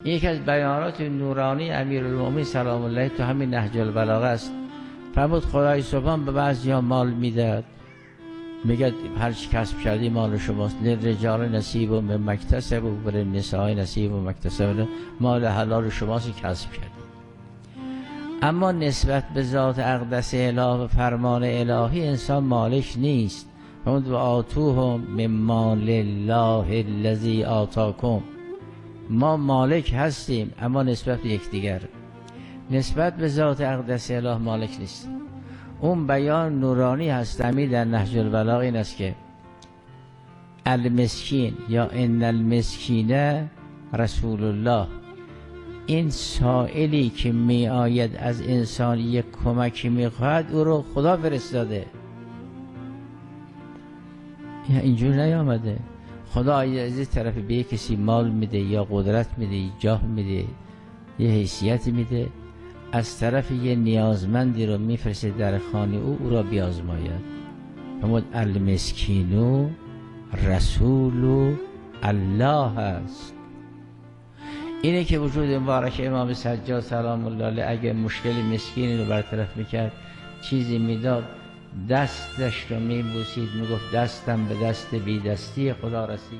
یکی از بیانات نورانی امیرالمومنین سلام الله تو همین نهج البلاغه است. فرمود خدای سبحان به بعضیا مال میداد، میگه هر چی کسب کردی مال شماست. للرجال نصیب و مما اکتسبوا و للنساء نصیب و مما اکتسبن، مال حلال شماست کسب کردی. اما نسبت به ذات اقدس اله و فرمان الهی انسان مالک نیست. فرمود و آتوهم من مال الله الذی آتاکم. ما مالک هستیم اما نسبت به یکدیگر، نسبت به ذات اقدس اله مالک نیست. اون بیان نورانی هستمی در نهج البلاغه این است که المسکین یا ان المسکین رسول الله، این سائلی که می آید از انسان یک کمکی می خواهد او رو خدا فرستاده. یا اینجور نیامده خدا از این طرف به کسی مال میده یا قدرت میده یا جاه میده یه حیثیتی میده، از طرف یه نیازمندی رو میفرسته در خانه او را بیازماید. فرمود المسکینو رسول الله است. اینه که وجود مبارک امام سجاد سلام الله علیه اگه مشکل مسکینی رو برطرف میکرد، چیزی میداد، دستش رو میبوسید، میگفت دستم به دست بی دستی خدا رسید.